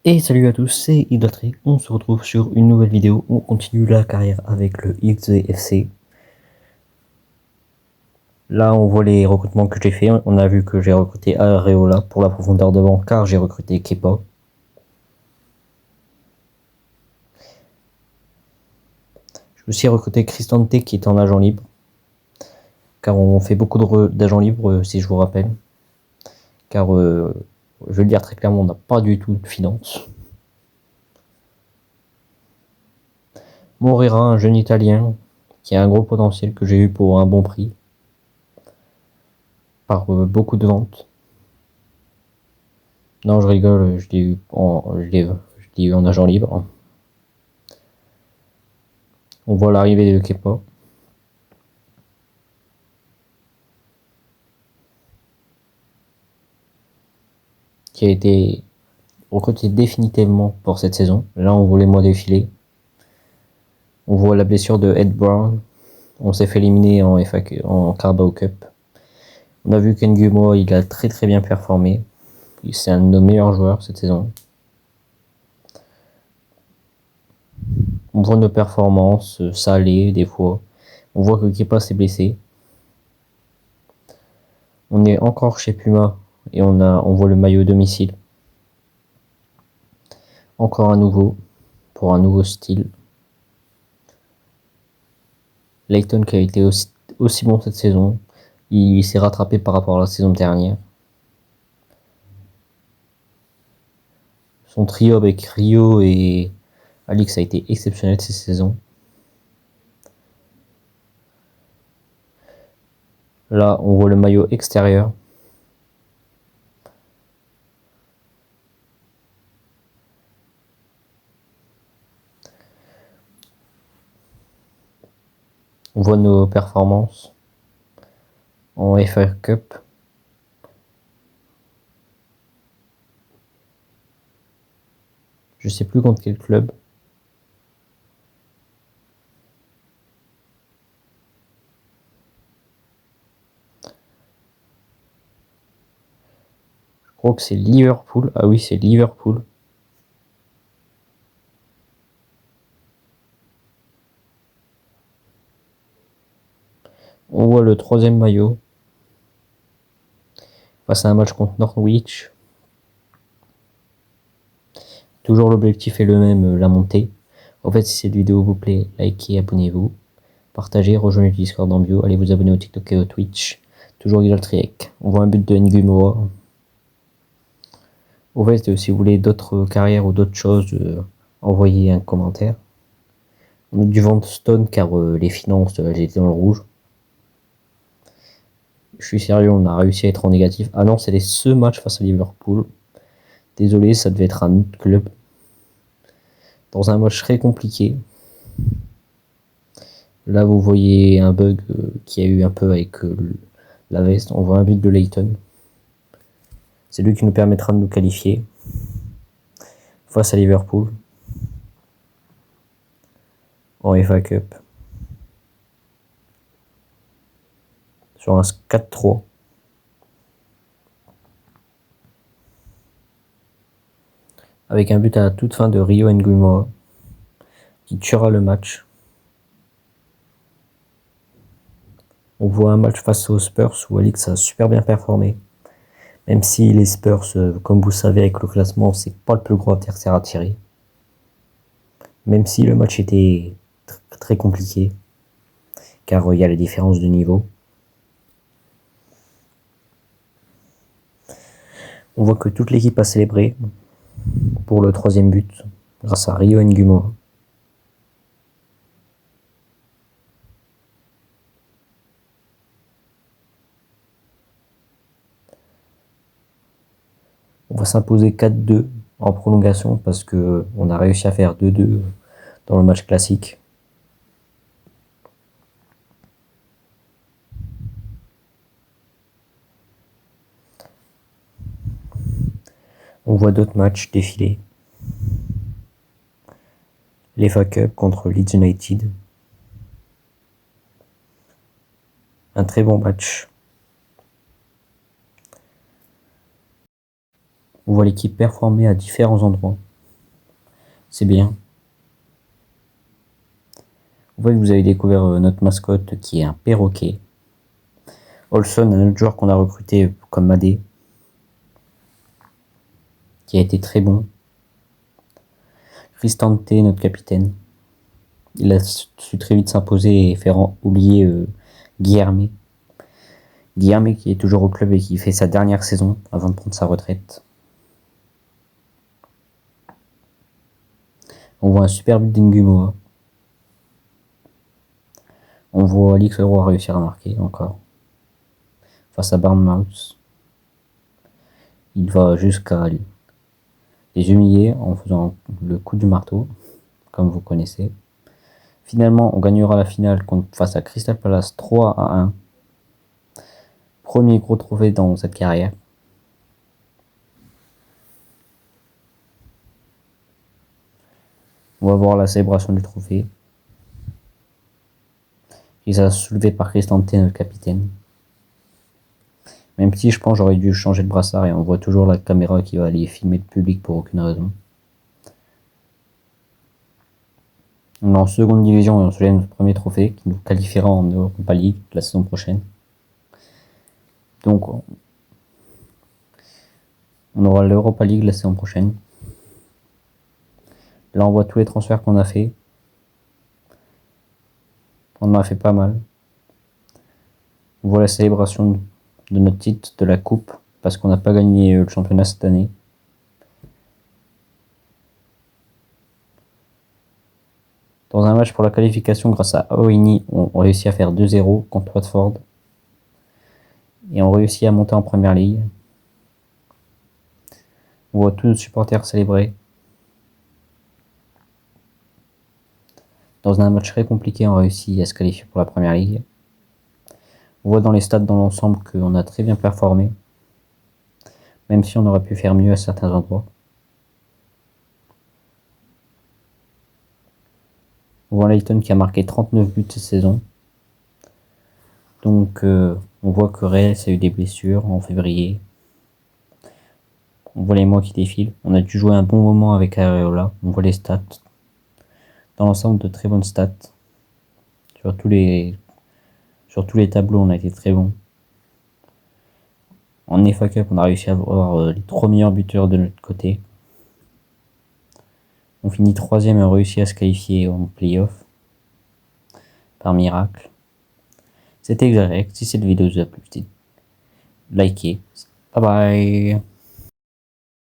Et salut à tous, c'est Idoltré. On se retrouve sur une nouvelle vidéo. On continue la carrière avec le XVFC. Là, on voit les recrutements que j'ai fait. On a vu que j'ai recruté Areola pour la profondeur de banc car j'ai recruté Kepa. J'ai aussi recruté Cristante qui est en agent libre. Car on fait beaucoup d'agents libres, si je vous rappelle. Car, je vais le dire très clairement, on n'a pas du tout de finances. Morera, un jeune italien qui a un gros potentiel que j'ai eu pour un bon prix. Par beaucoup de ventes. Non, je rigole, je l'ai eu en agent libre. On voit l'arrivée de Kepa. Qui a été recruté définitivement pour cette saison. Là, on voit les mois défiler. On voit la blessure de Ed Brown. On s'est fait éliminer en Carabao Cup. On a vu qu'Ngumo, il a très très bien performé. C'est un de nos meilleurs joueurs cette saison. On voit nos performances, ça allait des fois. On voit que Kepa s'est blessé. On est encore chez Puma et on voit le maillot domicile. Encore un nouveau, pour un nouveau style. Layton qui a été aussi bon cette saison. Il s'est rattrapé par rapport à la saison dernière. Son trio avec Rio et Alix a été exceptionnel cette saison. Là, on voit le maillot extérieur. On voit nos performances en FA Cup. Je sais plus contre quel club. Je crois que c'est Liverpool. Ah oui, c'est Liverpool. On voit le troisième maillot. Face à un match contre Norwich. Toujours l'objectif est le même, la montée. En fait, si cette vidéo vous plaît, likez, abonnez-vous. Partagez, rejoignez le Discord en bio. Allez vous abonner au TikTok et au Twitch. Toujours Idoltriek. On voit un but de Ngumoa. Au fait, si vous voulez d'autres carrières ou d'autres choses, envoyez un commentaire. On a dû vendre Stone car les finances, j'étais dans le rouge. Je suis sérieux, on a réussi à être en négatif. Ah non, c'était ce match face à Liverpool. Désolé, ça devait être un autre club. Dans un match très compliqué. Là, vous voyez un bug qu'il y a eu un peu avec la veste. On voit un but de Layton. C'est lui qui nous permettra de nous qualifier face à Liverpool en FA Cup. Sur un 4-3. Avec un but à la toute fin de Rio Ngumoa qui tuera le match. On voit un match face aux Spurs où Alix a super bien performé. Même si les Spurs, comme vous savez avec le classement, c'est pas le plus gros adversaire à tirer. Même si le match était très compliqué. Car il y a la différence de niveau. On voit que toute l'équipe a célébré pour le troisième but grâce à Rio Ngumoa. On va s'imposer 4-2 en prolongation parce que on a réussi à faire 2-2 dans le match classique. On voit d'autres matchs défiler. L'FA Cup contre Leeds United. Un très bon match. On voit l'équipe performer à différents endroits. C'est bien. En fait, vous avez découvert notre mascotte qui est un perroquet. Olson, un autre joueur qu'on a recruté comme Madé, qui a été très bon. Cristante, notre capitaine. Il a su très vite s'imposer et faire oublier Guilherme. Guilherme qui est toujours au club et qui fait sa dernière saison avant de prendre sa retraite. On voit un super but d'Ingumoa. On voit Alix Leroy réussir à marquer encore. Face à Bournemouth. Il va jusqu'à les humilier en faisant le coup du marteau, comme vous connaissez. Finalement, on gagnera la finale face à Crystal Palace 3-1. Premier gros trophée dans cette carrière. On va voir la célébration du trophée. Il sera soulevé par Cristante, notre capitaine. Même si je pense j'aurais dû changer de brassard et on voit toujours la caméra qui va aller filmer le public pour aucune raison. On est en seconde division et on soulève notre premier trophée qui nous qualifiera en Europa League la saison prochaine. Donc on aura l'Europa League la saison prochaine. Là on voit tous les transferts qu'on a fait. On en a fait pas mal. On voit la célébration de notre titre de la coupe parce qu'on n'a pas gagné le championnat cette année. Dans un match pour la qualification grâce à Oini, on réussit à faire 2-0 contre Watford. Et on réussit à monter en première ligue. On voit tous nos supporters célébrer. Dans un match très compliqué, on réussit à se qualifier pour la première ligue. On voit dans les stades dans l'ensemble qu'on a très bien performé. Même si on aurait pu faire mieux à certains endroits. On voit Leighton qui a marqué 39 buts cette saison. Donc on voit que Reyes a eu des blessures en février. On voit les mois qui défilent. On a dû jouer un bon moment avec Areola. On voit les stats. Dans l'ensemble, de très bonnes stats. Sur tous les tableaux, on a été très bon. En FA Cup, on a réussi à avoir les 3 meilleurs buteurs de notre côté. On finit 3ème et on réussit à se qualifier en play-off. Par miracle. C'était Xarek. Si cette vidéo vous a plu, likez. Bye bye.